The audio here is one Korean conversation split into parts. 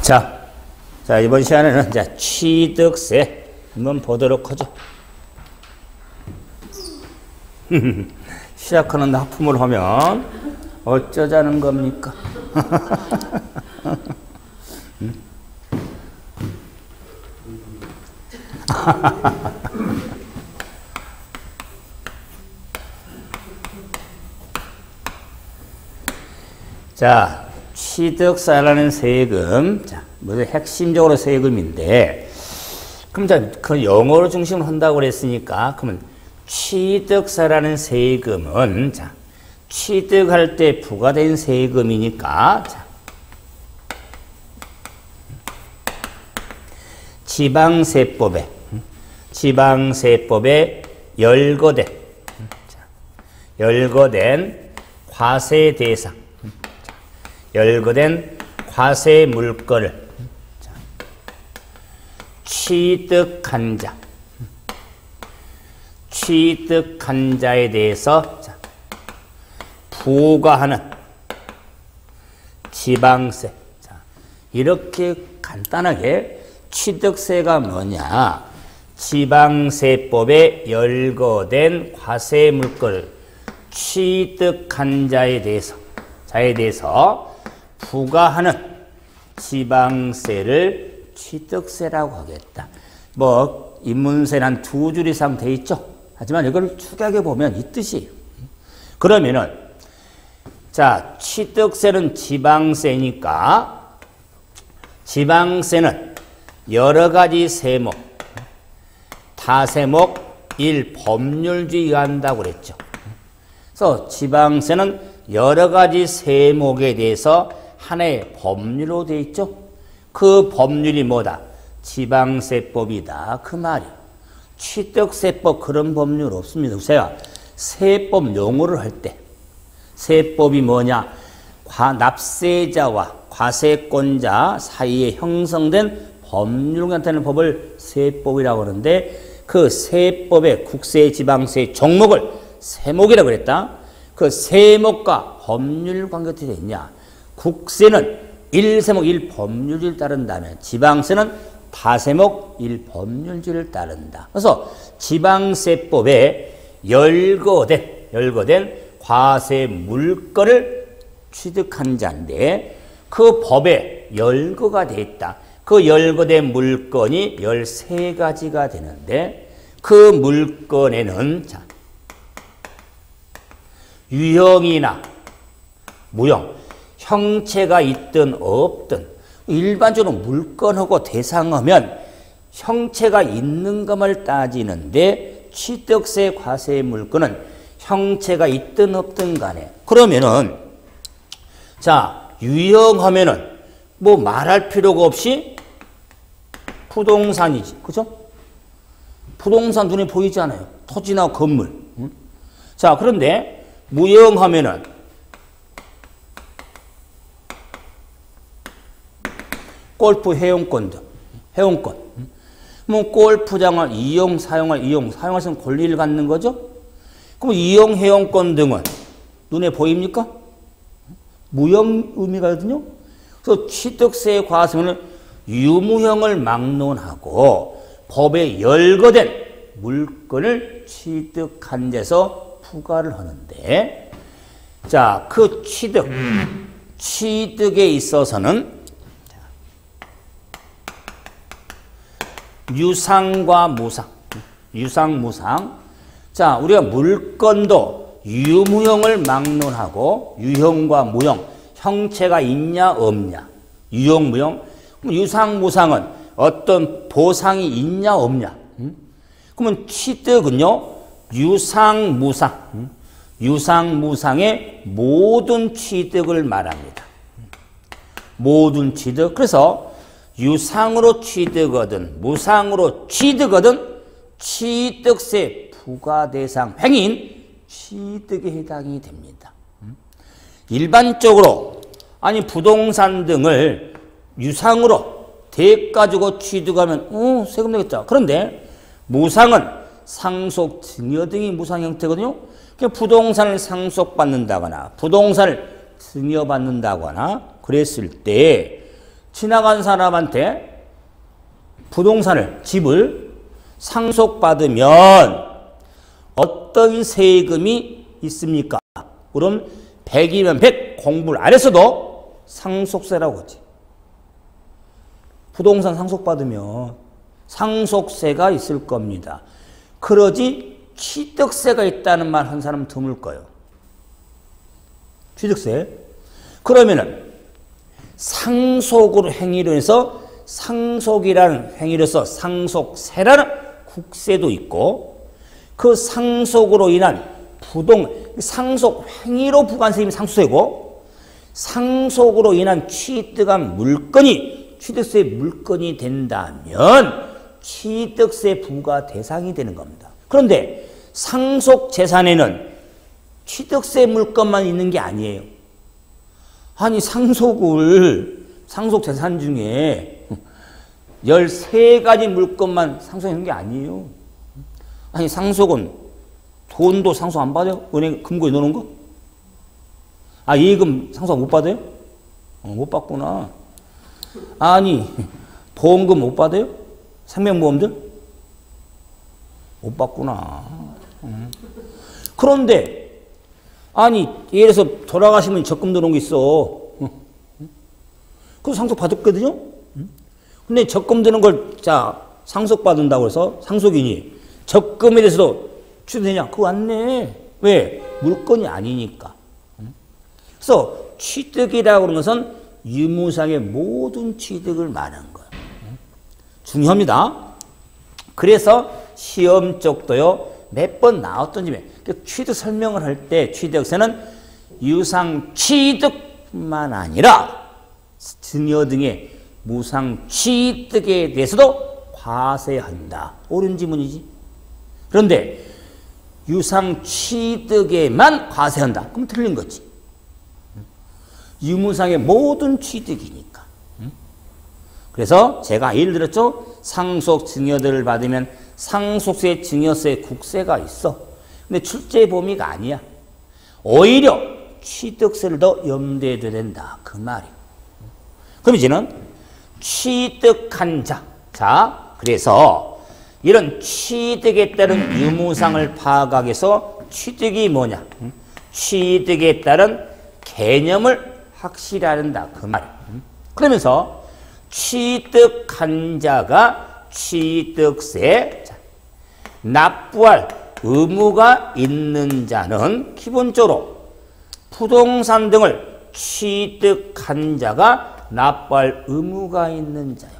자, 이번 시간에는 이제 취득세 한번 보도록 하죠. 시작하는 납품을 하면 어쩌자는 겁니까? 자, 취득세라는 세금, 자, 모두 핵심적으로 세금인데, 그럼 자, 그 영어로 중심으로 한다고 그랬으니까, 그러면 취득세라는 세금은, 자, 취득할 때 부과된 세금이니까, 자, 지방세법에 열거된 과세 대상, 열거된 과세 물건을 취득한 자에 대해서 부과하는 지방세. 이렇게 간단하게 취득세가 뭐냐? 지방세법에 열거된 과세 물건을 취득한 자에 대해서 부과하는 지방세를 취득세라고 하겠다. 뭐 인문세는 한 두 줄 이상 돼 있죠. 하지만 이걸 축약해 보면 이 뜻이에요. 그러면은 자, 취득세는 지방세니까 지방세는 여러 가지 세목, 다세목, 일법률주의가 한다고 그랬죠. 그래서 지방세는 여러 가지 세목에 대해서 하나의 법률로 되어 있죠. 그 법률이 뭐다? 지방세법이다. 그 말이에요. 취득세법 그런 법률 없습니다. 제가 세법 용어를 할 때 세법이 뭐냐? 납세자와 과세권자 사이에 형성된 법률 같은 법을 세법이라고 하는데 그 세법의 국세, 지방세 종목을 세목이라고 그랬다. 그 세목과 법률 관계가 어떻게 되냐? 국세는 1세목 1법률주의를 따른다면 지방세는 다세목 1법률주의를 따른다. 그래서 지방세법에 열거된 과세 물건을 취득한 자인데 그 법에 열거가 되어 있다. 그 열거된 물건이 13가지가 되는데 그 물건에는 자, 유형이나 무형, 형체가 있든 없든 일반적으로 물건하고 대상하면 형체가 있는 것을 따지는데 취득세 과세 물건은 형체가 있든 없든 간에 그러면은 자, 유형하면은 뭐 말할 필요가 없이 부동산이지. 그죠? 부동산 눈에 보이지 않아요. 토지나 건물. 자, 그런데 무형하면은 골프 회원권 등, 회원권. 뭐 골프장을 사용할 수 있는 권리를 갖는 거죠? 그럼 이용 회원권 등은 눈에 보입니까? 무형 의미가거든요. 그래서 취득세 과세는 유무형을 막론하고 법에 열거된 물건을 취득한 데서 부과를 하는데 자, 그 취득에 있어서는 유상과 무상. 자, 우리가 물건도 유무형을 막론하고 유형과 무형, 형체가 있냐 없냐. 유형, 무형. 유상, 무상은 어떤 보상이 있냐 없냐. 그러면 취득은요. 유상, 무상의 모든 취득을 말합니다. 모든 취득. 그래서 유상으로 취득하든 무상으로 취득하든 취득세 부과 대상 행위인 취득에 해당이 됩니다. 일반적으로 아니 부동산 등을 유상으로 대가 주고 취득하면 세금 내겠다. 그런데 무상은 상속, 증여 등이 무상 형태거든요. 부동산을 상속받는다거나 부동산을 증여받는다거나 그랬을 때 지나간 사람한테 부동산을, 집을 상속받으면 어떤 세금이 있습니까? 그럼 100이면 100, 공부를 안 했어도 상속세라고 하지. 부동산 상속받으면 상속세가 있을 겁니다. 그러지 취득세가 있다는 말 한 사람은 드물 거예요. 취득세. 그러면은 상속으로 행위로 해서 상속이라는 행위로서 상속세라는 국세도 있고 그 상속으로 인한 상속 행위로 부과한 세금이 상속세고 상속으로 인한 취득한 물건이 취득세 물건이 된다면 취득세 부과 대상이 되는 겁니다. 그런데 상속 재산에는 취득세 물건만 있는 게 아니에요. 아니 상속 재산 중에 13가지 물건만 상속하는 게 아니에요. 아니 상속은 돈도 상속 안 받아요? 은행 금고에 넣는 거? 아 예금 상속 못 받아요? 못 받구나. 아니 보험금 못 받아요? 생명보험들? 못 받구나. 그런데 아니 예를 들어서 돌아가시면 적금 들어온 게 있어. 그거 상속 받았거든요? 근데 적금 드는 걸 자 상속받는다고 해서 상속인이 적금에 대해서도 취득되냐? 그거 안 내. 왜? 물건이 아니니까. 그래서 취득이라고 하는 것은 유무상의 모든 취득을 말하는 거예요. 중요합니다. 그래서 시험 쪽도요 몇 번 나왔던 집에 취득 설명을 할 때 취득세는 유상 취득뿐만 아니라 증여 등의 무상 취득에 대해서도 과세한다. 옳은 지문이지. 그런데 유상 취득에만 과세한다. 그럼 틀린 거지. 유무상의 모든 취득이니까. 그래서 제가 예를 들었죠. 상속 증여들을 받으면 상속세, 증여세, 국세가 있어. 근데 출제 범위가 아니야. 오히려 취득세를 더 염두에 둬야 된다. 그 말이야. 그럼 이제는 취득한 자. 자, 그래서 이런 취득에 따른 유무상을 파악하기위해서 취득이 뭐냐? 취득에 따른 개념을 확실히 한다. 그 말이야. 그러면서 취득한 자가 취득세 납부할 의무가 있는 자는 기본적으로 부동산 등을 취득한 자가 납부할 의무가 있는 자요.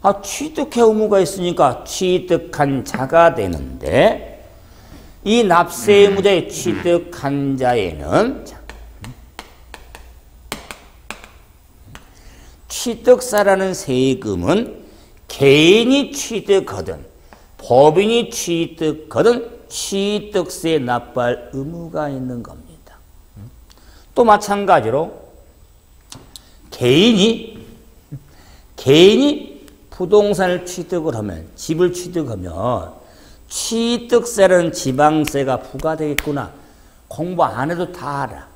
아, 취득해 의무가 있으니까 취득한 자가 되는데 이 납세 의무자의 취득한 자에는 취득세라는 세금은 개인이 취득하든 법인이 취득하든 취득세 납부할 의무가 있는 겁니다. 또 마찬가지로 개인이 부동산을 취득을 하면 집을 취득하면 취득세라는 지방세가 부과되겠구나. 공부 안 해도 다 알아.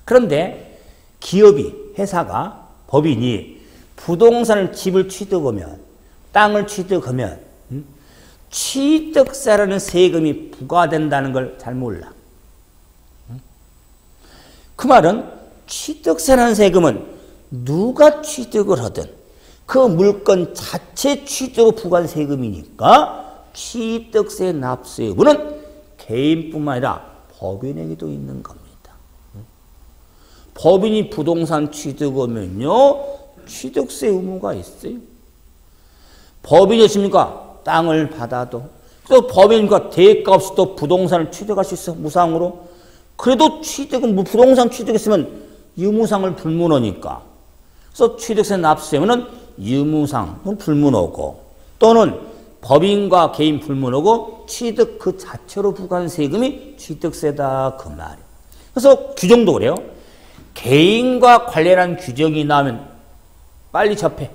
그런데 기업이 회사가 법인이 부동산을 집을 취득하면 땅을 취득하면 취득세라는 세금이 부과된다는 걸 잘 몰라. 그 말은 취득세라는 세금은 누가 취득을 하든 그 물건 자체 취득으로 부과된 세금이니까 취득세 납세 의무는 개인뿐만 아니라 법인에게도 있는 겁니다. 법인이 부동산 취득하면요 취득세 의무가 있어요. 법인이었습니까? 땅을 받아도 또 법인과 대가 없이 또 부동산을 취득할 수 있어 무상으로. 그래도 취득은 부동산 취득했으면 유무상을 불문하니까. 그래서 취득세 납세는 유무상을 불문하고 또는 법인과 개인 불문하고 취득 그 자체로 부과한 세금이 취득세다 그 말이에요. 그래서 규정도 그래요. 개인과 관련한 규정이 나오면 빨리 접해.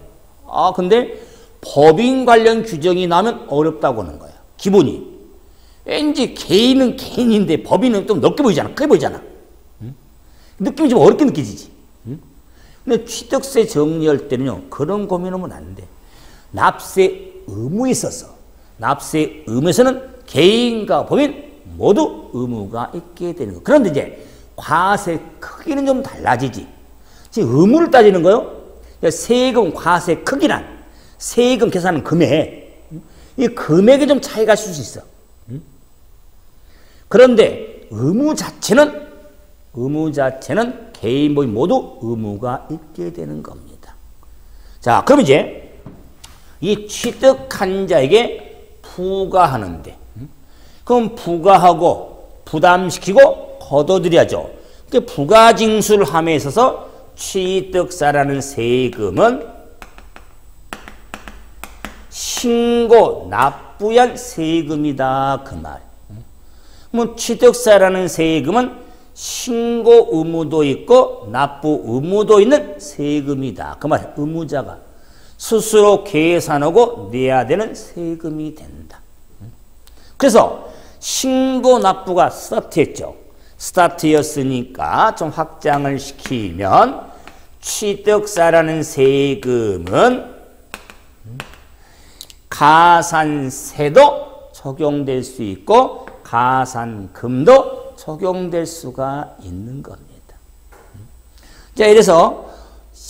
아 근데 법인 관련 규정이 나오면 어렵다고 하는 거야. 기본이. 왠지 개인은 개인인데 법인은 좀 넓게 보이잖아. 크게 보이잖아. 느낌이 좀 어렵게 느껴지지. 근데 취득세 정리할 때는요, 그런 고민하면 안 돼. 납세 의무에 있어서, 납세 의무에서는 개인과 법인 모두 의무가 있게 되는 거. 그런데 이제 과세 크기는 좀 달라지지. 지금 의무를 따지는 거요. 세금 과세 크기란 세금 계산하는 금액, 이 금액에 좀 차이가 있을 수 있어. 그런데 의무 자체는 개인 법인 모두 의무가 있게 되는 겁니다. 자, 그럼 이제 이 취득한 자에게 부과하는데, 그럼 부과하고 부담시키고 걷어들여야죠. 그 부가징수를 함에 있어서 취득세라는 세금은 신고 납부한 세금이다 그 말. 그럼 취득세라는 세금은 신고 의무도 있고 납부 의무도 있는 세금이다 그 말. 의무자가 스스로 계산하고 내야 되는 세금이 된다. 그래서 신고 납부가 스타트였죠. 스타트였으니까 좀 확장을 시키면 취득세라는 세금은 가산세도 적용될 수 있고 가산금도 적용될 수가 있는 겁니다. 자, 이래서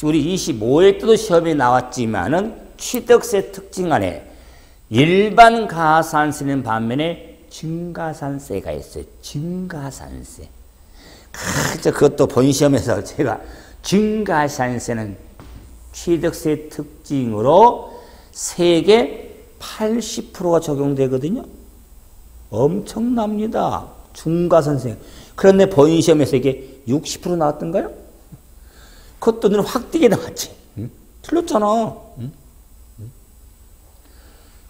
우리 25회 때도 시험에 나왔지만은 취득세 특징 안에 일반 가산세는 반면에 증가산세가 있어요. 증가산세. 그것도 본 시험에서 제가 증가산세는 취득세 특징으로 세계 80%가 적용되거든요. 엄청납니다. 중과산세. 그런데 본 시험에서 이게 60% 나왔던가요? 그것도 눈에 확 띄게 나왔지. 응? 틀렸잖아. 응?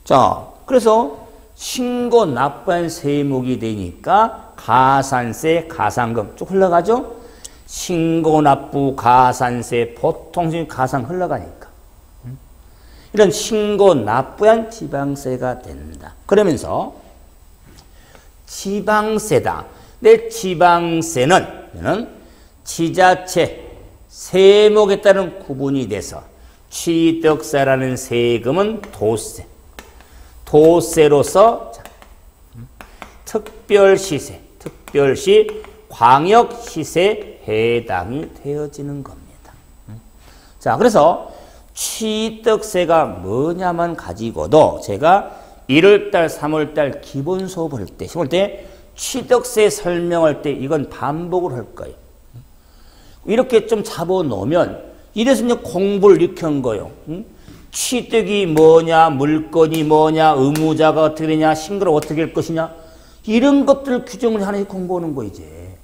자, 그래서 신고 납부한 세목이 되니까 가산세, 가산금 쭉 흘러가죠. 신고 납부, 가산세, 보통 가산 흘러가니까. 이런 신고 납부한 지방세가 된다. 그러면서 지방세다. 내 지방세는 지자체 세목에 따른 구분이 돼서 취득세라는 세금은 도세. 도세로서 특별시세, 특별시 광역시세에 해당이 되어지는 겁니다. 자, 그래서 취득세가 뭐냐만 가지고도 제가 1월달, 3월달 기본 수업을 할 때, 시험할 때 취득세 설명할 때 이건 반복을 할 거예요. 이렇게 좀 잡아놓으면 이래서 이제 공부를 이렇게 한 거예요. 취득이 뭐냐, 물건이 뭐냐, 의무자가 어떻게 되냐, 신고를 어떻게 할 것이냐, 이런 것들 규정을 하나씩 공부하는 거 이제.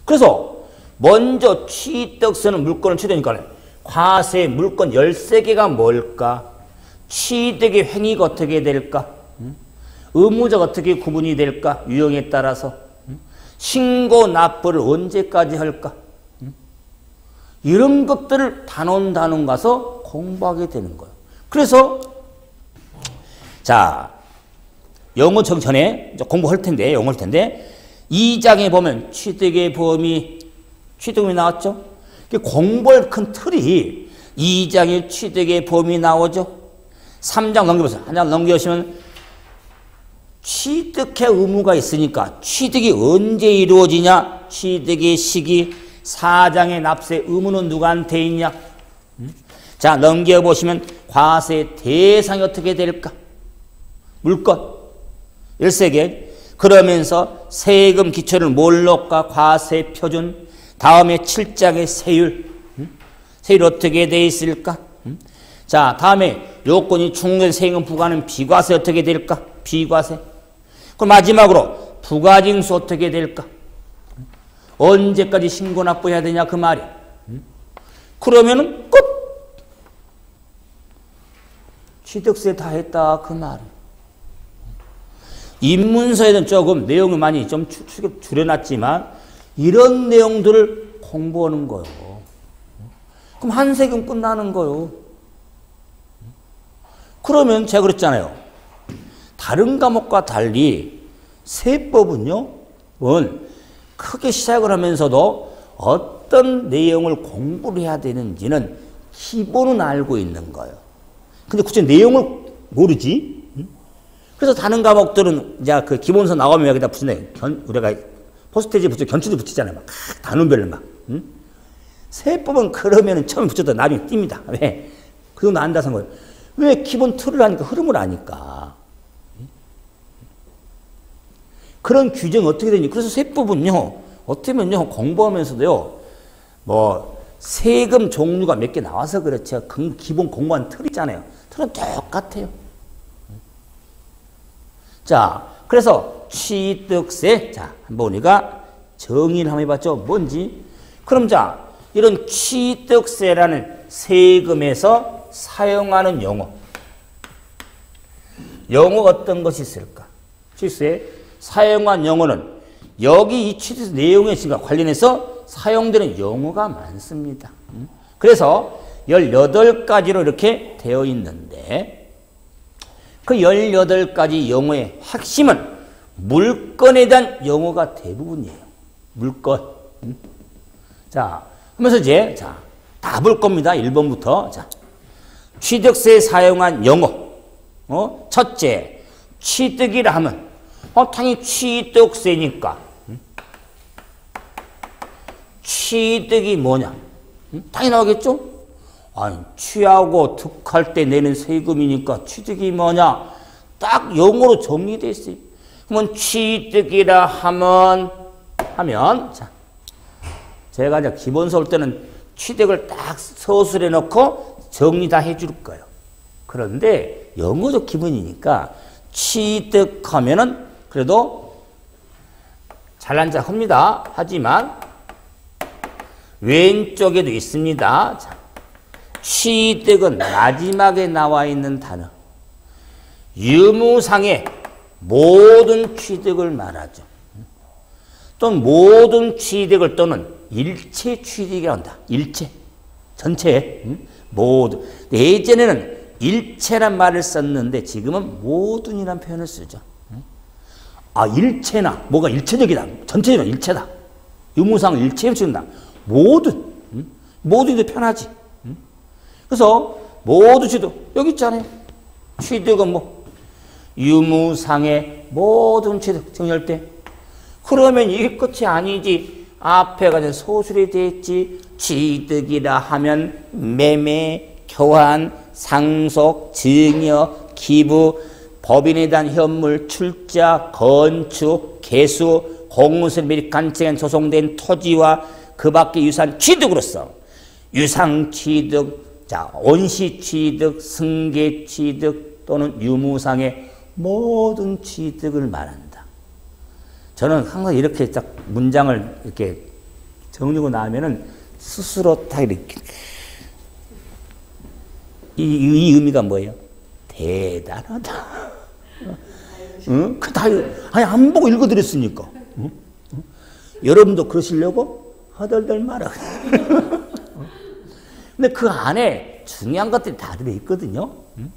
그래서 먼저 취득세는 물건을 취득하니까 과세 물건 13개가 뭘까? 취득의 행위가 어떻게 될까? 의무자가 어떻게 구분이 될까? 유형에 따라서. 신고 납부를 언제까지 할까? 이런 것들을 단원 가서 공부하게 되는 거예요. 그래서 자, 영어 전에 공부할 텐데, 영어 할 텐데 2장에 보면 취득의 범위, 취득이 나왔죠? 공부할 큰 틀이 2장에 취득의 범위 나오죠? 3장 넘겨보세요. 한 장 넘겨보시면 취득의 의무가 있으니까 취득이 언제 이루어지냐? 취득의 시기. 4장의 납세 의무는 누구한테 있냐? 자, 넘겨보시면 과세 대상이 어떻게 될까? 물건 13개. 그러면서 세금 기초를 뭘로 할까? 과세 표준. 다음에 7장의 세율. 세율 어떻게 돼 있을까? 자, 다음에 요건이 충분한 세금 부과는 비과세 어떻게 될까? 비과세. 그럼 마지막으로 부가징수 어떻게 될까? 언제까지 신고 납부해야 되냐 그 말이야. 그러면은 끝. 취득세 다 했다 그 말이야. 입문서에는 조금 내용을 많이 좀 줄여놨지만 이런 내용들을 공부하는 거예요. 그럼 한 세금 끝나는 거예요. 그러면 제가 그랬잖아요. 다른 과목과 달리 세법은요, 크게 시작을 하면서도 어떤 내용을 공부를 해야 되는지는 기본은 알고 있는 거예요. 근데 굳이 내용을 모르지? 그래서 다른 과목들은 이제 그 기본서 나오면 여기다 붙이네. 우리가 포스테이지 붙이고 견치도 붙이잖아요. 막 단원별로 막. 세법은 그러면은 처음에 붙였다 나중에 띱니다. 왜? 그 정도 안다서 거예요. 왜? 기본 틀을 아니까, 흐름을 아니까. 그런 규정이 어떻게 되니? 그래서 세법은요, 어떻게 보면요, 공부하면서도요, 뭐, 세금 종류가 몇 개 나와서 그렇죠. 기본 공부한 틀 있잖아요. 틀은 똑같아요. 자, 그래서 취득세. 자, 한번 우리가 정의를 한번 해봤죠. 뭔지. 그럼 자, 이런 취득세라는 세금에서 사용하는 용어. 용어가 어떤 것이 있을까? 취득세 사용한 용어는 여기 이 취득세 내용에 관련해서 사용되는 용어가 많습니다. 그래서 18가지로 이렇게 되어 있는데 그 18가지 용어의 핵심은 물건에 대한 용어가 대부분이에요. 물건. 자, 하면서 이제 다 볼 겁니다. 1번부터. 자, 취득세에 사용한 용어. 첫째, 취득이라 하면 당연히 취득세니까. 취득이 뭐냐? 당연히 나오겠죠? 아니, 취하고 득할 때 내는 세금이니까 취득이 뭐냐? 딱 용어로 정리되어 있어요. 그러면 취득이라 하면, 자, 제가 이제 기본서 올 때는 취득을 딱 서술해 놓고 정리 다 해줄 거예요. 그런데 영어도 기본이니까 취득하면은 그래도 잘난 척 합니다. 하지만 왼쪽에도 있습니다. 자, 취득은 마지막에 나와 있는 단어. 유무상의 모든 취득을 말하죠. 또는 모든 취득을 또는 일체 취득이라고 한다. 일체. 전체. 모두. 예전에는 일체란 말을 썼는데 지금은 모든이란 표현을 쓰죠. 아, 일체나 뭐가 일체적이다. 전체적인 일체다. 유무상 일체를 쓴다. 모든. 모든도 편하지. 그래서 모두 취득. 여기 있잖아요. 취득은 뭐 유무상의 모든 취득 정리할 때 그러면 이게 끝이 아니지. 앞에 가진 소술이 되어 있지. 취득이라 하면 매매, 교환, 상속, 증여, 기부, 법인에 대한 현물, 출자, 건축, 개수, 공무원 및 간청에 소송된 토지와 그 밖의 유산 취득으로서 유상 취득, 자, 원시 취득, 승계 취득 또는 유무상의 모든 취득을 말한다. 저는 항상 이렇게 딱 문장을 이렇게 정리하고 나면은 스스로 딱 이렇게 이 의미가 뭐예요? 대단하다. 응? 아니 안 보고 읽어드렸으니까. 응? 응? 여러분도 그러시려고 허덜덜 말아. 근데 그 안에 중요한 것들이 다 들어있거든요. 응?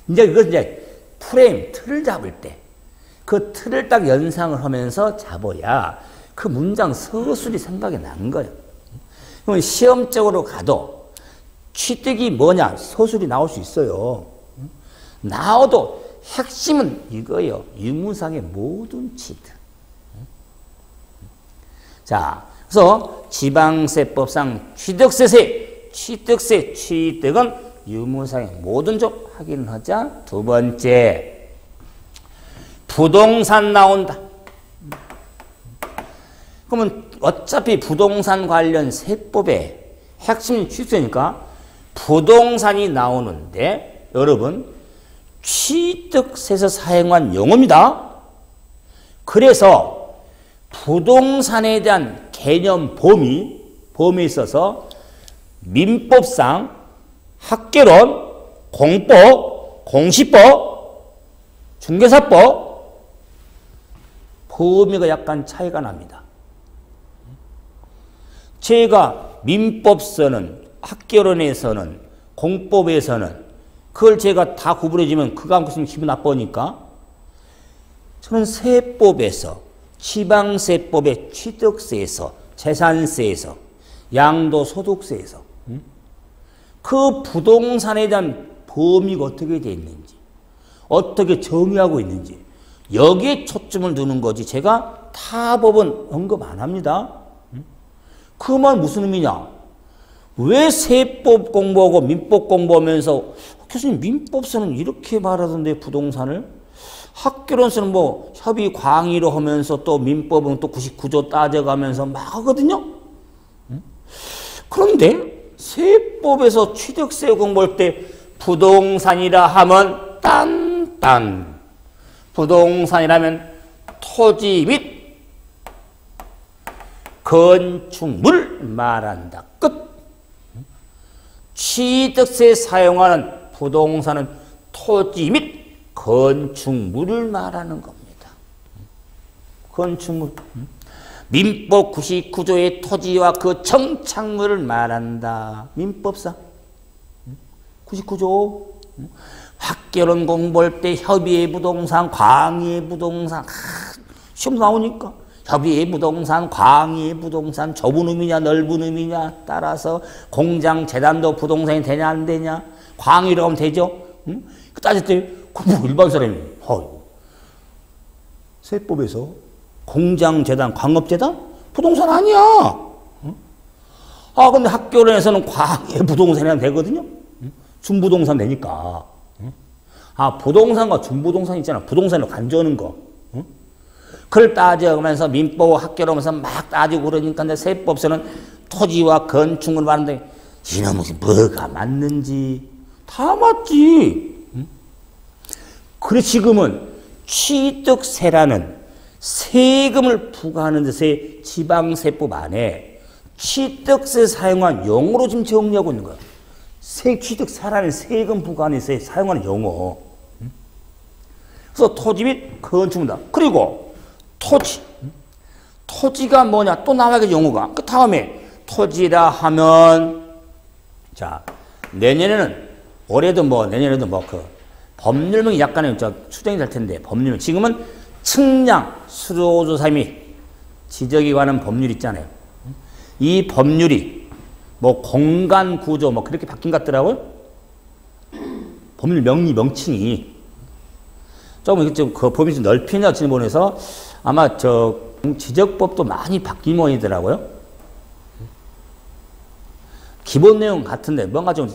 이제 이거 이제 프레임, 틀을 잡을 때 그 틀을 딱 연상을 하면서 잡아야 그 문장 서술이 생각이 난 거예요. 그럼 시험적으로 가도 취득이 뭐냐 서술이 나올 수 있어요. 나와도 핵심은 이거예요. 유무상의 모든 취득. 자, 그래서 지방세법상 취득세세, 취득은 유무상의 모든 쪽 확인하자. 두 번째, 부동산 나온다. 그러면 어차피 부동산 관련 세법의 핵심이 취득세니까 부동산이 나오는데 여러분 취득세에서 사용한 용어입니다. 그래서 부동산에 대한 개념 범위에 있어서 민법상 학개론, 공법, 공시법, 중개사법 범위가 약간 차이가 납니다. 제가 민법서는 학개론에서는 공법에서는 그걸 제가 다 구분해주면 그거 안 있으면 기분 나쁘니까 저는 세법에서 지방세법의 취득세에서 재산세에서 양도소득세에서 그 부동산에 대한 범위가 어떻게 되어 있는지, 어떻게 정의하고 있는지 여기에 초점을 두는 거지 제가 타 법은 언급 안 합니다. 그 말 무슨 의미냐? 왜 세법 공부하고 민법 공부하면서 교수님 민법서는 이렇게 말하던데 부동산을 학교론서는 뭐 협의 광의로 하면서 또 민법은 또 99조 따져가면서 막 하거든요. 그런데 세법에서 취득세 공부할 때 부동산이라 하면 딴 부동산이라면 토지 및 건축물을 말한다. 끝. 취득세 사용하는 부동산은 토지 및 건축물을 말하는 겁니다. 건축물. 민법 99조의 토지와 그 정착물을 말한다. 민법상 99조. 학교론 공부할 때 협의의 부동산, 광의의 부동산 시험 나오니까 협의의 부동산, 광의의 부동산 좁은 의미냐 넓은 의미냐 따라서 공장 재단도 부동산이 되냐 안 되냐 광의로 하면 되죠. 응? 따질 때 뭐 일반 사람이 세법에서 공장 재단, 광업재단 부동산 아니야. 응? 아 근데 학교론에서는 광의 부동산이 되거든요. 응? 준부동산 되니까. 응? 아 부동산과 준부동산 있잖아. 부동산으로 간주하는 거. 응? 그걸 따져가면서 민법 학교론에서 막 따지고 그러니까 근데 세법서는 토지와 건축을 말하는데 이놈의 뭐가 맞는지 다 맞지. 그래 지금은 취득세라는 세금을 부과하는 데서의 지방세법 안에 취득세 사용한 용어로 지금 정리하고 있는 거야. 취득세라는 세금 부과하는 데서 사용하는 용어. 그래서 토지 및 건축물이다. 그리고 토지가 뭐냐 또 나와야겠지 용어가. 그 다음에 토지라 하면 자 내년에는 올해도 뭐 내년에도 뭐 그 법률명이 약간의 추정이 될 텐데 법률명 지금은 측량 수로조사 및 지적에 관한 법률 있잖아요. 이 법률이 뭐 공간 구조 뭐 그렇게 바뀐 것 같더라고요. 법률 명칭이 조금 그 범위 좀 넓히냐 질문해서 아마 저 지적법도 많이 바뀐 모양이더라고요. 기본 내용 같은데 뭔가 좀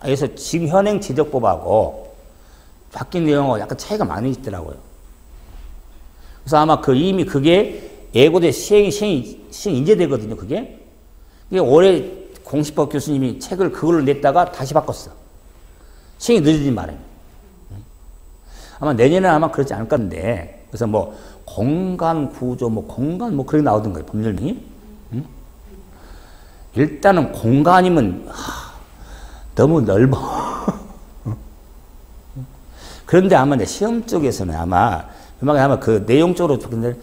그래서 지금 현행 지적법하고 바뀐 내용하고 약간 차이가 많이 있더라고요. 그래서 아마 이미 그게 예고돼 시행 이제 되거든요. 그게 올해 공시법 교수님이 책을 그걸로 냈다가 다시 바꿨어. 시행이 늦어진 말에. 아마 내년에 아마 그렇지 않을 건데 그래서 뭐 공간 구조 뭐 공간 뭐 그렇게 나오던 거예요. 법률명이. 일단은 공간이면 너무 넓어. 그런데 아마 내 시험 쪽에서는 아마 그 내용적으로 근데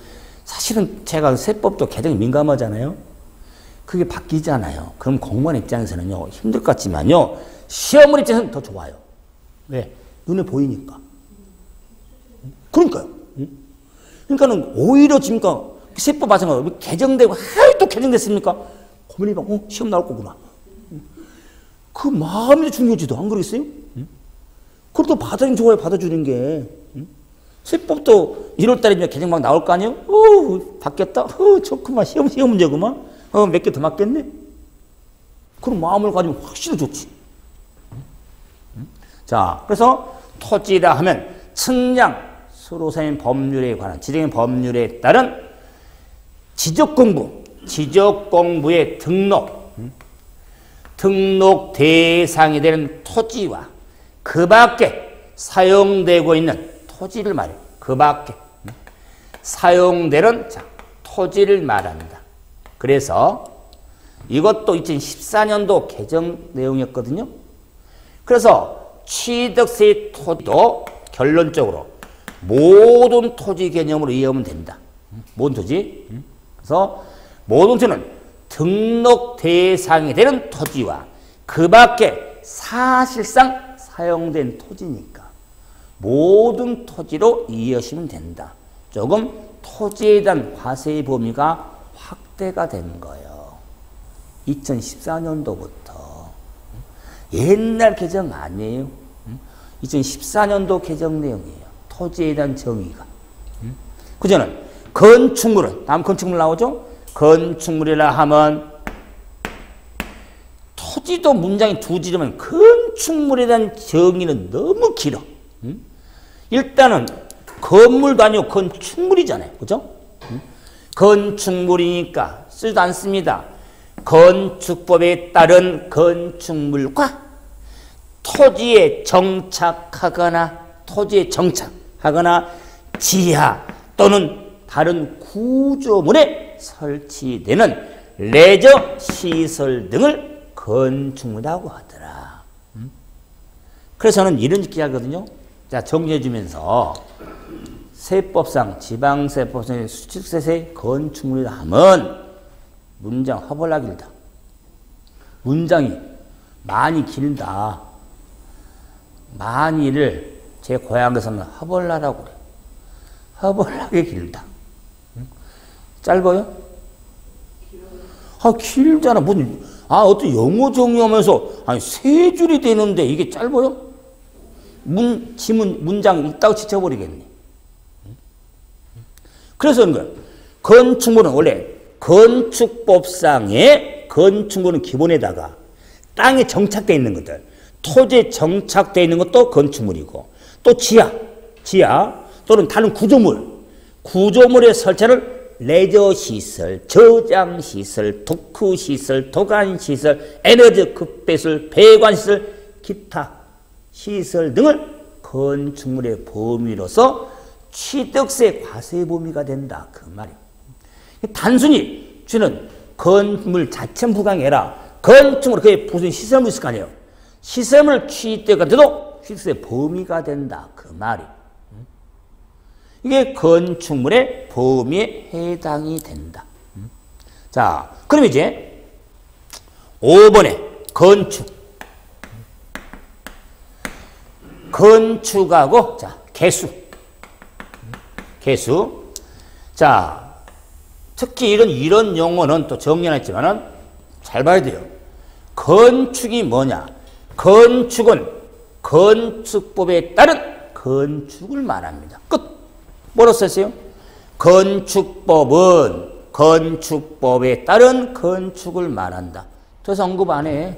사실은 제가 세법도 개정이 민감하잖아요. 그게 바뀌잖아요. 그럼 공무원 입장에서는요 힘들 것 같지만요 시험을 입장에서는 더 좋아요. 왜? 눈에 보이니까. 그러니까요. 그러니까는 오히려 지금 세법 마찬가지로 개정되고 또 개정됐습니까? 고민이 막 시험 나올 거구나. 그 마음이 중요하지도 안 그러겠어요? 그것도 받아주면 좋아요. 받아주는 게. 세법도 1월달이면 개정 막 나올 거 아니에요? 바뀌었다? 좋구만. 시험 문제구만. 몇 개 더 맞겠네? 그런 마음을 가지면 확실히 좋지. 자, 그래서 토지라 하면 측량, 수로사인 법률에 관한 지정인 법률에 따른 지적공부의 등록 대상이 되는 토지와 그 밖에 사용되고 있는 토지를 말해요. 그 밖에 사용되는 토지를 말한다. 그래서 이것도 2014년도 개정 내용이었거든요. 그래서 취득세 토지도 결론적으로 모든 토지 개념으로 이해하면 된다. 모든 토지. 그래서 모든 토지는 등록 대상이 되는 토지와 그 밖에 사실상 사용된 토지니까 모든 토지로 이해하시면 된다. 조금 토지에 대한 과세의 범위가 확대가 된 거예요. 2014년도부터. 옛날 개정 아니에요. 2014년도 개정 내용이에요. 토지에 대한 정의가. 그저는 건축물은, 다음 건축물 나오죠? 건축물이라 하면 토지도 문장이 두 지르면 건축물에 대한 정의는 너무 길어. 일단은 건물도 아니고 건축물이잖아요. 그죠? 건축물이니까 쓰지도 않습니다. 건축법에 따른 건축물과 토지에 정착하거나 지하 또는 다른 구조물에 설치되는 레저 시설 등을 건축물이라고 하더라. 그래서 저는 이런 짓 하거든요. 자, 정리해 주면서 세법상, 지방세법상의 수축세세 건축물이라 하면 문장 허벌나 길다. 문장이 많이 길다. 많이를 제 고향에서는 허벌나라고 그래요. 허벌나게 길다. 짧아요? 아, 길잖아. 무슨, 어떤 영어 정리하면서, 세 줄이 되는데 이게 짧아요? 문장 읽다가 지쳐버리겠네. 그래서 그런 거예요. 건축물은 원래 건축법상의 건축물은 기본에다가 땅에 정착되어 있는 것들, 토지에 정착되어 있는 것도 건축물이고, 또 지하 또는 다른 구조물에 설치하는 레저시설, 저장시설, 독후시설, 도관시설, 에너지 급배설, 배관시설, 기타 시설 등을 건축물의 범위로서 취득세 과세 범위가 된다. 그 말이에요. 단순히 주는 건물 자체 부강이 아니라 건축물, 그게 무슨 시설물 있을 거 아니에요. 시설물 취득한데도 취득세 범위가 된다. 그 말이에요. 이게 건축물의 범위에 해당이 된다. 자, 그럼 이제 5번에 건축하고, 자, 개수. 자, 특히 이런 용어는 또 정리했지만은 잘 봐야 돼요. 건축이 뭐냐? 건축은 건축법에 따른 건축을 말합니다. 끝. 뭐로 썼어요? 건축법은 건축법에 따른 건축을 말한다. 더 이상 언급 안 해.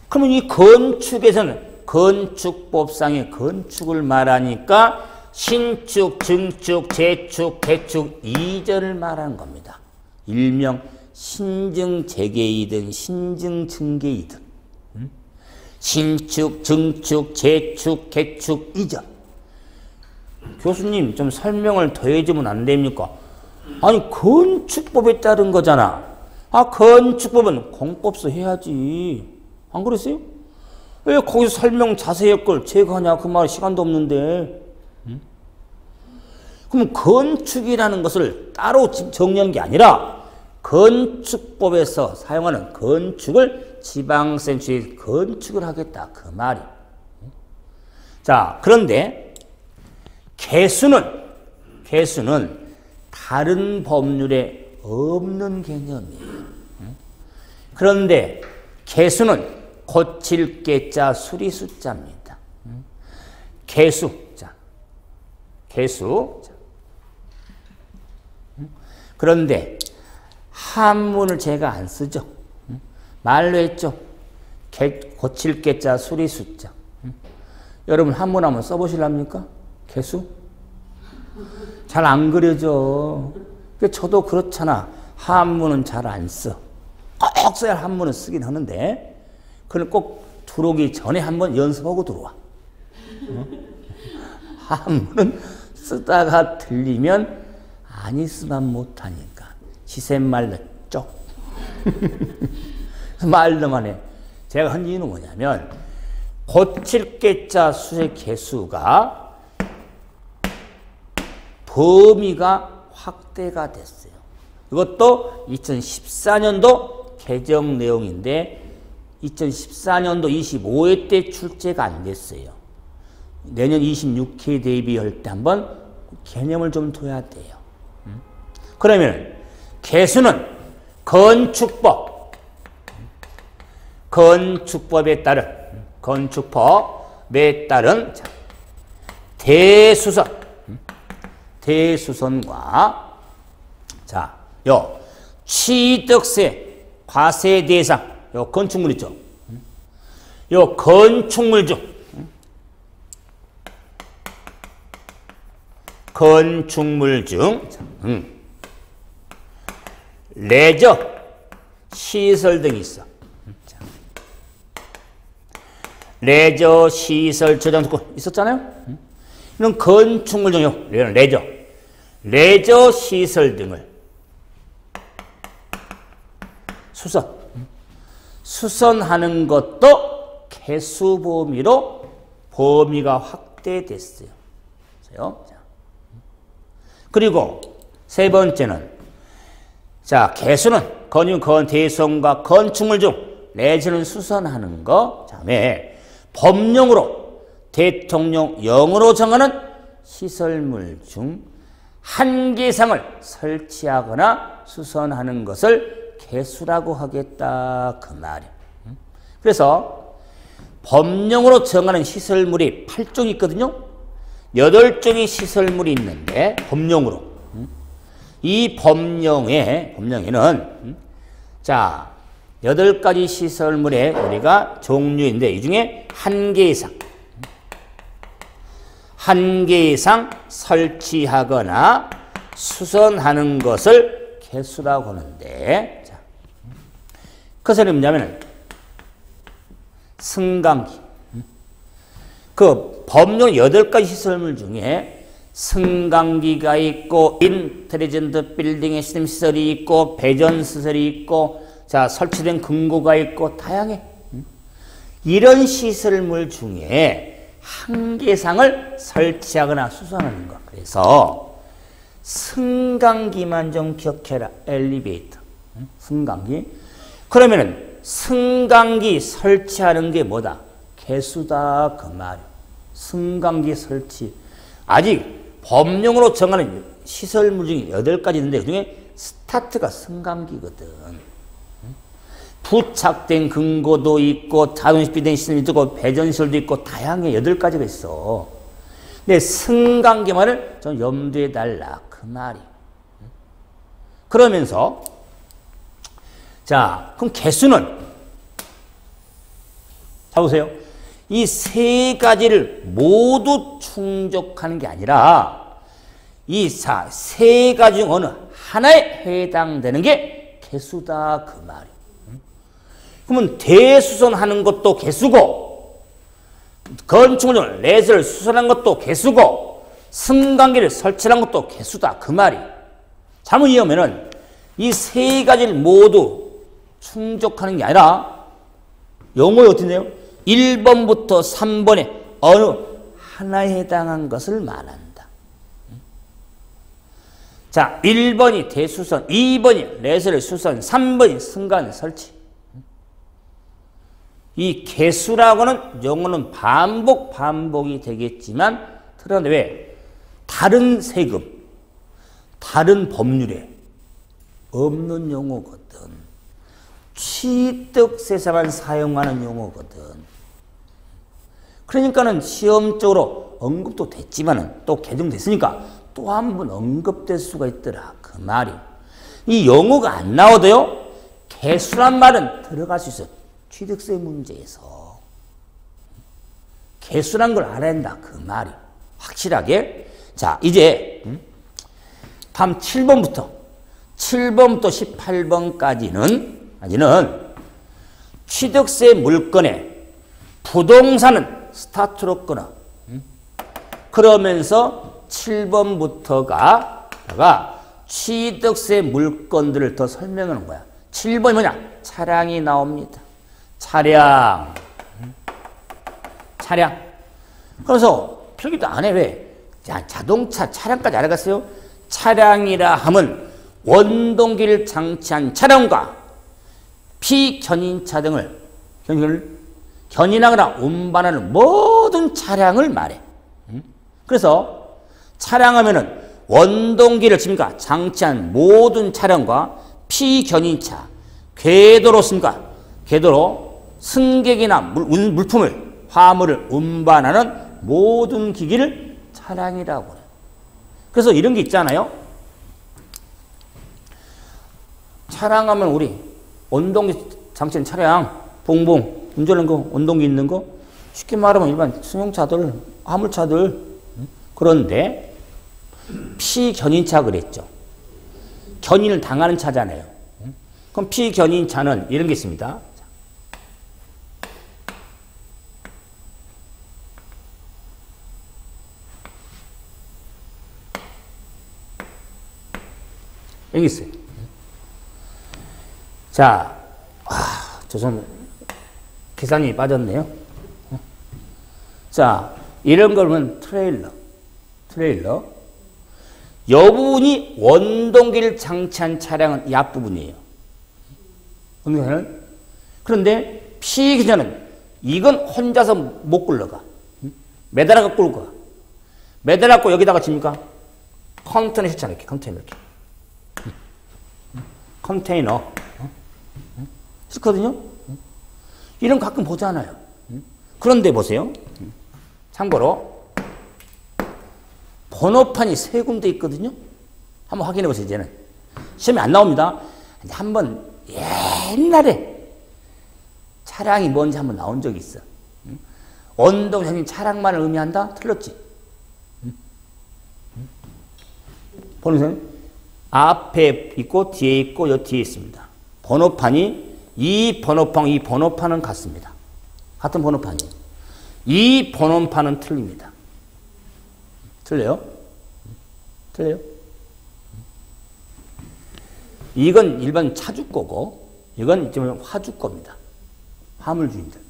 그러면 이 건축에서는 건축법상의 건축을 말하니까 신축, 증축, 재축, 개축, 이전을 말하는 겁니다. 일명 신증재개이든 신증증개이든 신축, 증축, 재축, 개축, 이전. 교수님 좀 설명을 더해주면 안 됩니까? 아니 건축법에 따른 거잖아. 건축법은 공법서 해야지. 안 그랬어요? 왜 거기서 설명 자세히 할 걸 제가 하냐? 그 말 시간도 없는데. 그럼 건축이라는 것을 따로 정리한 게 아니라 건축법에서 사용하는 건축을 지방센터에 건축을 하겠다. 그 말이. 자, 그런데 개수는 다른 법률에 없는 개념이에요. 그런데 개수는 고칠 개자 수리수자입니다. 개수. 그런데 한문을 제가 안 쓰죠. 말로 했죠. 고칠 개자 수리수자. 여러분 한문 한번 써보실랍니까? 개수? 잘 안 그려져. 저도 그렇잖아. 한문은 잘 안 써. 꼭 써야 한문은 쓰긴 하는데 그걸 꼭 들어오기 전에 한번 연습하고 들어와. 한문은 쓰다가 들리면 안 있으면 못하니까 시샘말로 쪽. 말로만 해. 제가 한 이유는 뭐냐면 고칠 개자 수의 개수가 범위가 확대가 됐어요. 이것도 2014년도 개정 내용인데 2014년도 25회 때 출제가 안 됐어요. 내년 26회 대비할 때 한번 개념을 좀 둬야 돼요. 그러면 개수는 건축법, 건축법에 따른 자, 대수선과 자, 요 취득세 과세 대상 요 건축물 있죠. 요 건축물 중 레저 시설 등이 있어. 레저 시설 저장소권 있었잖아요. 이런 건축물 중요 레저 시설 등을 수선하는 것도 개수 범위로 범위가 확대됐어요. 그리고 세 번째는 자, 개수는 대수선과 건축물 중 레저는 수선하는 거. 다음에 법령으로 대통령령으로 정하는 시설물 중 한개 이상을 설치하거나 수선하는 것을 개수라고 하겠다 그 말이에요. 그래서 법령으로 정하는 시설물이 8종이 있거든요. 8종의 시설물이 있는데 법령으로 이 법령에는 자 8가지 시설물의 우리가 종류인데 이 중에 한 개 이상 설치하거나 수선하는 것을 개수라고 하는데 자, 그것은 뭐냐면 승강기 그 법령 8가지 시설물 중에 승강기가 있고 인텔리전트 빌딩의 시설이 있고 배전시설이 있고 자 설치된 금고가 있고 다양해. 이런 시설물 중에 한 개 이상을 설치하거나 수선하는 것. 그래서 승강기만 좀 기억해라. 엘리베이터. 승강기. 그러면은 승강기 설치하는 게 뭐다? 개수다 그 말이야. 승강기 설치. 아직 법령으로 정하는 시설물 중에 8가지 있는데 그중에 스타트가 승강기거든. 부착된 금고도 있고 자동식비된 시설이 있고 배전시설도 있고 다양해. 8가지가 있어. 근데 승강기만을 좀 염두에 달라 그 말이. 그러면서 자 그럼 개수는 자 보세요. 이 3가지를 모두 충족하는 게 아니라 이 3가지 중 어느 하나에 해당되는 게 개수다 그 말이. 그러면 대수선하는 것도 개수고 건축물 레저를 수선한 것도 개수고 승강기를 설치한 것도 개수다 그 말이. 잘못 이해하면은 이 3가지를 모두 충족하는 게 아니라 용어에 어떻게 돼요? 1번부터 3번에 어느 하나에 해당한 것을 말한다. 자, 1번이 대수선, 2번이 레저를 수선, 3번이 승강 설치. 이 개수라고는 용어는 반복이 되겠지만 그런데 왜? 다른 세금, 다른 법률에 없는 용어거든. 취득세사만 사용하는 용어거든. 그러니까는 시험적으로 언급도 됐지만은 또 개정됐으니까 또 한 번 언급될 수가 있더라. 그 말이. 이 용어가 안 나오도요. 개수란 말은 들어갈 수 있어. 취득세 문제에서. 개수란 걸 알아야 한다. 그 말이. 확실하게. 자, 이제 다음 7번부터 18번까지는 취득세 물건에 부동산은 스타트로 끊어. 그러면서 7번부터가 취득세 물건들을 더 설명하는 거야. 7번이 뭐냐? 차량이 나옵니다. 차량. 그래서 필기도 안 해. 왜? 자동차, 차량까지 알아갔어요? 차량이라 하면 원동기를 장치한 차량과 피견인차 등을 견인하거나 운반하는 모든 차량을 말해. 그래서 차량하면은 원동기를 칩니까? 장치한 모든 차량과 피견인차, 궤도로 씁니까? 궤도로 승객이나 물품을, 화물을 운반하는 모든 기기를 차량이라고 해요. 그래서 이런 게 있잖아요. 차량 하면 우리 원동기 장치는 차량, 봉봉, 운전하는 거, 원동기 있는 거, 쉽게 말하면 일반 승용차들, 화물차들. 그런데 피견인차 그랬죠. 견인을 당하는 차잖아요. 그럼 피견인차는 이런 게 있습니다. 여기 있어요. 자, 조선 계산이 빠졌네요. 자, 이런 거는 트레일러. 여 부분이 원동기를 장치한 차량은 이 앞부분이에요. 그런데 피기자는 이건 혼자서 못 굴러가. 매달아가 끌고 가. 매달아갖고 여기다가 집니까? 컨테이너 실잖아, 이렇게. 컨테이너 이렇게. 컨테이너. 싫거든요? 이런 거 가끔 보잖아요. 그런데 보세요. 참고로 번호판이 3군데 있거든요. 한번 확인해 보세요. 이제는 시험에 안 나옵니다. 한번 옛날에 차량이 뭔지 한번 나온 적이 있어. 원동적인 차량만을 의미한다? 틀렸지. 보세요. 앞에 있고 뒤에 있고 요 뒤에 있습니다. 번호판이 이 번호판은 같습니다. 같은 번호판이에요. 이 번호판은 틀립니다. 틀려요? 이건 일반 차주 거고, 이건 좀 화주 겁니다. 화물주인들.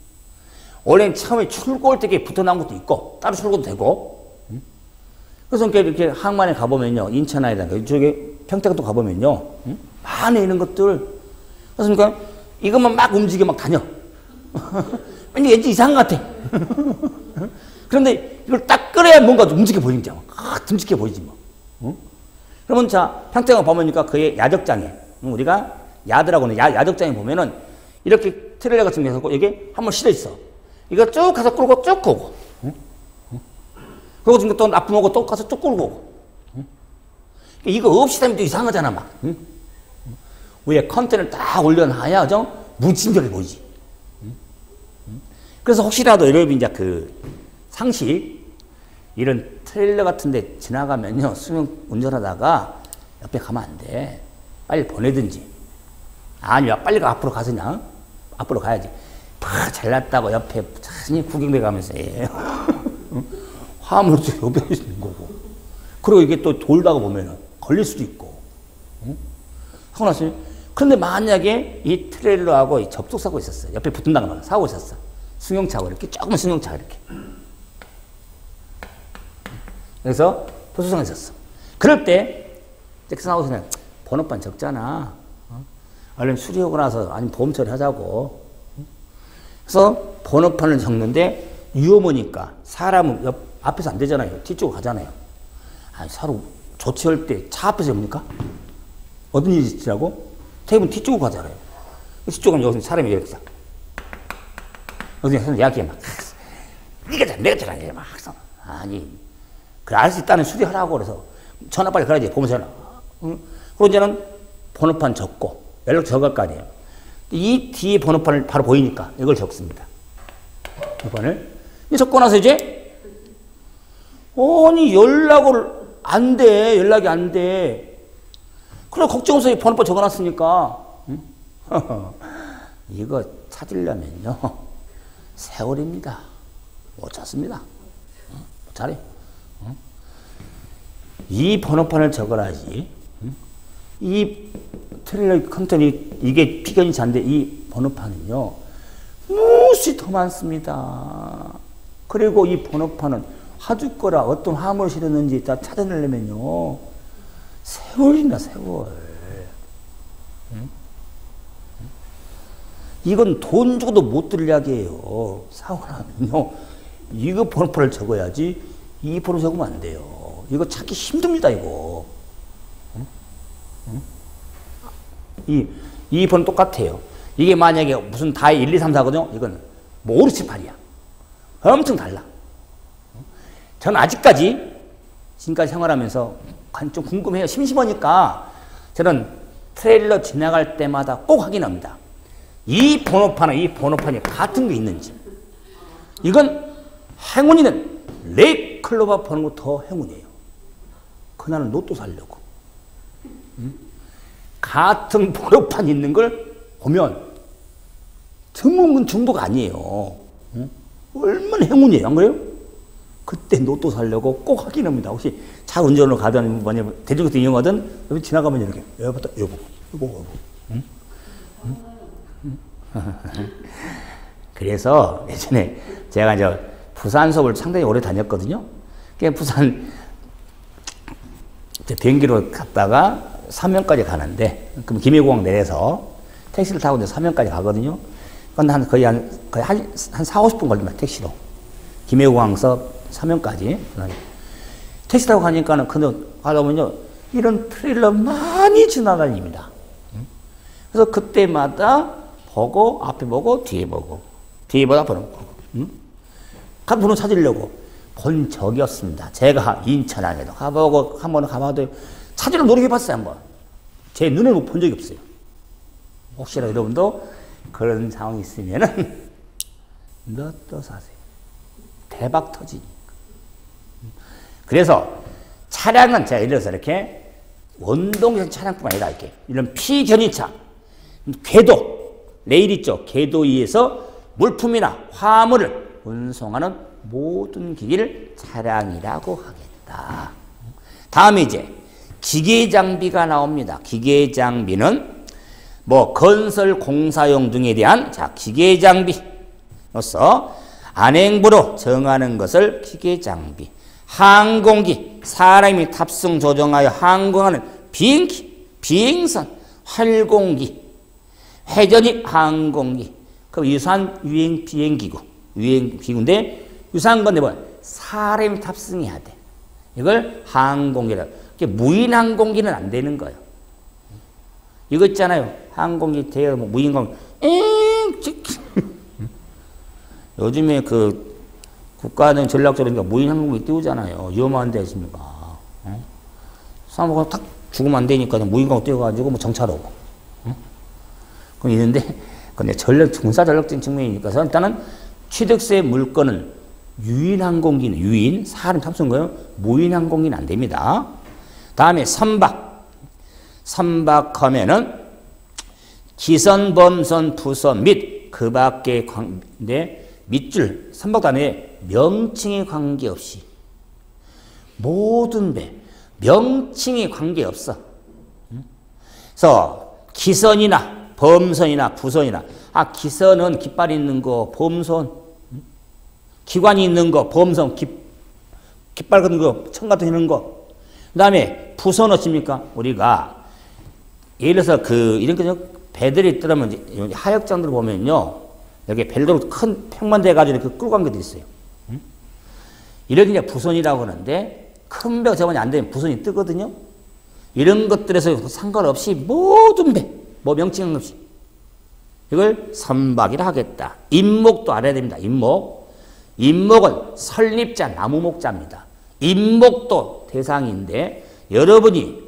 원래는 처음에 출고할 때 붙어 나온 것도 있고, 따로 출고도 되고. 그래서 이렇게 항만에 가보면요, 인천이나 이쪽에 평택도 가보면요, 많이 이런 것들. 그렇습니까? 이것만 막 움직여 막 다녀. 왠지 이상한 것 같아. 그런데 이걸 딱 끌어야 뭔가 좀 움직여 보이지. 듬직해 보이지 뭐. 그러면 자, 평택을 보면니까 그의 야적장에, 우리가 야드라고 하는 야적장에 보면은 이렇게 트레일러 같은 게 있고, 여기 한번 실어 있어. 이거 쭉 가서 끌고 쭉 오고. 그리고 지금 또 납품하고 또 가서 쭉 끌고 오고. 이거 없이 다니면 또 이상하잖아, 막. 위에 컨테이너를 딱 올려놔야 좀 무침적이 보이지. 그래서 혹시라도 여러분 이제 그 상식, 이런 트레일러 같은 데 지나가면요, 수명 운전하다가 옆에 가면 안 돼. 빨리 보내든지. 아니야, 빨리 앞으로 가서 그냥 앞으로 가야지. 잘났다고 옆에 천천히 구경배 가면서 해요. 화물도 옆에 있는 거고. 그리고 이게 또 돌다가 보면은 걸릴 수도 있고. 하고 났어요. 그런데 만약에 이 트레일러하고 이 접촉사고 있었어요. 옆에 붙은다고 막 사고 있었어. 승용차하고 이렇게, 조그만 승용차가 이렇게. 그래서 표수성이 있었어. 그럴 때, 잭슨하우스는 번호판 적잖아. 얼른 수리하고 나서 아니면 보험 처리하자고. 그래서 번호판을 적는데 위험하니까 사람은 앞에서 안 되잖아요. 뒤쪽으로 가잖아요. 아니, 서로 조치할 때 차 앞에서 뭡니까? 어떤 일이 있으라고? 테이블 뒤쪽으로 가잖아요. 뒤쪽은 여기서 사람이 이렇게 싹. 여기서 이야기해 막. 내가 잘하냐, 막. 아니, 그래, 알 수 있다는 수리하라고 그래서 전화 빨리 걸어야지, 보면서. 그리고 이제는 번호판 적고, 연락 적을 거 아니에요. 이 뒤에 번호판을 바로 보이니까 이걸 적습니다. 번호판을. 적고 나서 이제, 아니, 연락이 안 돼. 그래, 걱정 없어요. 번호판 적어놨으니까. 이거 찾으려면요, 세월입니다. 못 찾습니다. 못 찾아요. 이 번호판을 적어야지. 이 트레일러 컨테이너, 이게 피견인차인데 이 번호판은요, 무엇이 더 많습니다. 그리고 이 번호판은 화주 거라 어떤 화물을 실었는지 다 찾아내려면요, 세월입니다, 세월. 이건 돈 주고도 못 들을 이야기예요. 사고 나면요, 이거 번호판을 적어야지 이 번호 적으면 안 돼요. 이거 찾기 힘듭니다, 이거. 이 번호 똑같아요. 이게 만약에 무슨 다이 1, 2, 3, 4거든요. 이건 뭐 5, 6, 7, 8이야. 엄청 달라. 저는 아직까지 지금까지 생활하면서 좀 궁금해요. 심심하니까 저는 트레일러 지나갈 때마다 꼭 확인합니다. 이 번호판이 같은 게 있는지. 이건 행운이는 레이클로바 보는 거 더 행운이에요. 그날은 로또 살려고. 같은 번호판 있는 걸 보면 드문 정도가 아니에요. 얼마나 행운이에요. 안 그래요? 그때 로또 살려고 꼭 확인합니다. 혹시 차 운전으로 가든 뭐냐 대중교통 이용하든 여기 지나가면 이렇게 여보. 그래서 예전에 제가 이제 부산 수업을 상당히 오래 다녔거든요. 부산 비행기로 갔다가 삼명까지 가는데, 그럼 김해공항 내려서 택시를 타고 이제 삼명까지 가거든요. 그건 거의 한 4, 50분 걸립니다. 택시로. 김해공항에서 삼명까지. 택시 타고 가니까는 가다 보면요. 이런 트레일러 많이 지나다닙니다. 그래서 그때마다 보고, 앞에 보고, 뒤에 보고, 뒤에 보다 보는 거고. 간 번호 찾으려고 본 적이 없습니다. 제가 인천항에도 가보고, 한 번은 가봐도 찾으려 노력해봤어요, 한번. 제 눈에 본 적이 없어요. 혹시나 여러분도 그런 상황이 있으면은, 로또 사세요. 대박 터지니까. 그래서 차량은 제가 예를 들어서 이렇게 원동력 차량뿐만 아니라 이렇게 이런 피견인차, 궤도, 레일 있죠. 궤도 위에서 물품이나 화물을 운송하는 모든 기기를 차량이라고 하겠다. 다음에 이제 기계 장비가 나옵니다. 기계 장비는 뭐 건설 공사용 등에 대한 기계 장비로서 안행부로 정하는 것을 기계 장비. 항공기, 사람이 탑승 조정하여 항공하는 비행기, 비행선, 활공기, 회전이 항공기, 그 유사한 유행 비행기구, 유행기구인데 유사한 건데 뭐 사람이 탑승해야 돼. 이걸 항공기라. 무인 항공기는 안 되는 거예요. 이거 있잖아요. 항공기 대여 뭐 무인 항공. 요즘에 그 국가는 전략적으로 무인 항공기 띄우잖아요. 위험한 데 있습니까? 사람하고 탁 죽으면 안 되니까 무인 항공 띄워가지고 뭐 정찰하고. 그건 있는데, 근데 군사 전략적인 측면이니까 일단은 취득세 물건은 유인 항공기는 유인, 사람 탑승 거예요. 무인 항공기는 안 됩니다. 다음에 선박. 선박하면은 기선, 범선, 부선 및 그 밖의 밑줄, 선박단에 명칭에 관계없이 모든 배, 명칭에 관계없어. 그래서 기선이나 범선이나 부선이나, 기선은 깃발이 있는 거, 범선, 기관이 있는 거, 범선, 깃발 같은 거, 청 같은 있는 거. 그 다음에 부선 어떻습니까? 우리가 예를 들어서 이런 거 배들이 있더라면 하역장들 보면요. 여기 벨도로 큰 평만 돼가지고 이렇게 끌고 간 것도 있어요. 이렇게 이제 부선이라고 하는데, 큰 배가 저번에 안 되면 부선이 뜨거든요. 이런 것들에서 상관없이 모든 배, 뭐 명칭 없이 이걸 선박이라 하겠다. 임목도 알아야 됩니다. 임목. 임목은 설립자, 나무목자입니다. 임목도 대상인데, 여러분이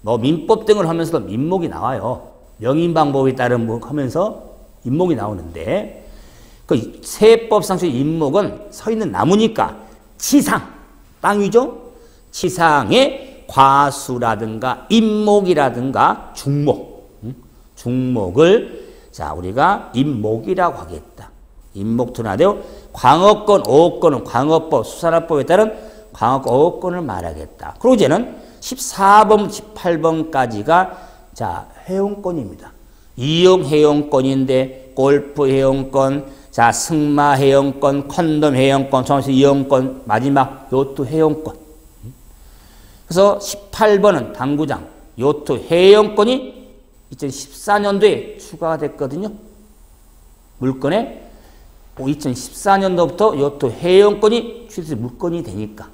뭐 민법 등을 하면서도 민목이 나와요. 명인방법에 따른 뭐 하면서 임목이 나오는데, 그 세법상의 임목은 서 있는 나무니까 지상, 땅 위죠? 지상에 과수라든가 임목이라든가 중목, 중목을 우리가 임목이라고 하겠다. 임목 tun하되어 광어권, 어업권은 광어법, 수산화법에 따른 광어권, 어업권을 말하겠다. 그리고 이제는 14번, 18번까지가 회원권입니다. 이용 회원권인데 골프 회원권, 승마 회원권, 컨돔 회원권, 정시 이용권, 마지막 요트 회원권. 그래서 18번은 당구장 요트 회원권이 2014년도에 추가가 됐거든요. 물건에 2014년도부터 요트 회원권이 취득세 물건이 되니까.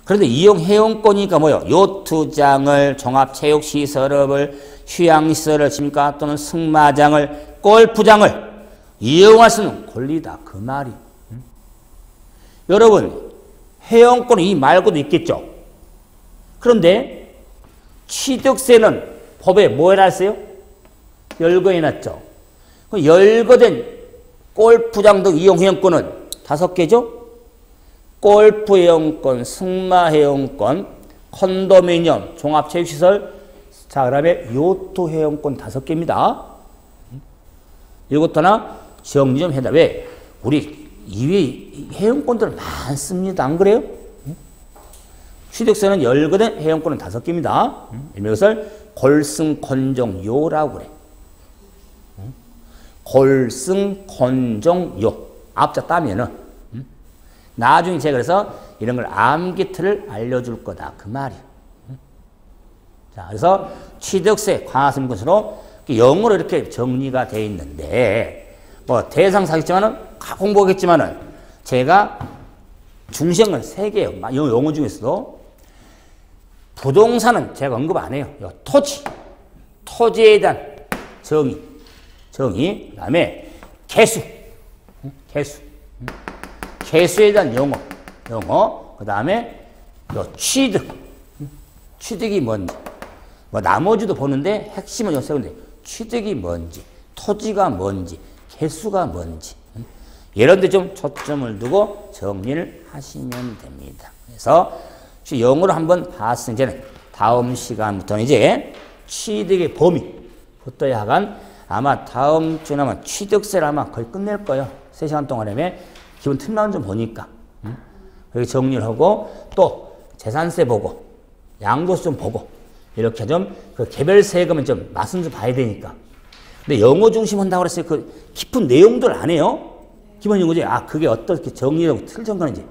그런데 이용 회원권이니까 뭐요? 요트장을 종합체육시설업을 휴양시설을 칩니까? 또는 승마장을, 골프장을 이용할 수 있는 권리다. 그 말이. 여러분, 회원권은 이 말고도 있겠죠. 그런데 취득세는 법에 뭐 해놨어요? 열거해놨죠. 열거된 골프장 등 이용 회원권은 5개죠. 골프 회원권, 승마 회원권, 컨도미니엄, 종합체육시설, 자, 그 다음에 요트 회원권 5개입니다. 이것도 하나 정리 좀 해라. 왜? 우리 이외 회원권들 많습니다. 안 그래요? 취득세는 열거된 회원권은 5개입니다. 이것을 골승건정요라고 그래. 골승건정요. 앞자 따면은 나중에 제가 그래서 이런 걸 암기틀을 알려줄 거다. 그 말이에요. 자, 그래서 취득세 과세문구수로 영어로 이렇게 정리가 되어 있는데, 뭐 대상 사겠지만은, 공부하겠지만은, 제가 중시한 건 3개예요. 영어 중에서도. 부동산은 제가 언급 안 해요. 토지에 대한 정의, 그 다음에 개수에 대한 영어, 그 다음에 취득이 뭔지, 뭐 나머지도 보는데 핵심은 여기서 근데 취득이 뭔지, 토지가 뭔지, 개수가 뭔지, 이런 데 좀 초점을 두고 정리를 하시면 됩니다. 그래서 영어로 한번 봤으니 이제는 다음 시간부터는 이제 취득의 범위부터 약간 아마 다음 주에 아마 취득세를 아마 거의 끝낼 거예요. 3시간 동안 하면 기본 틀만 좀 보니까. 여기 정리를 하고 또 재산세 보고 양도세 좀 보고 이렇게 좀 그 개별 세금은 좀 맛은 좀 봐야 되니까. 근데 영어 중심 한다고 그랬어요. 그 깊은 내용들 안 해요. 기본 용어지. 아, 그게 어떻게 정리하고 틀 정도인지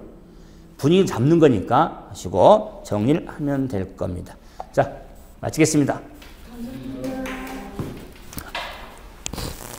분위기 잡는 거니까 하시고 정리를 하면 될 겁니다. 자, 마치겠습니다.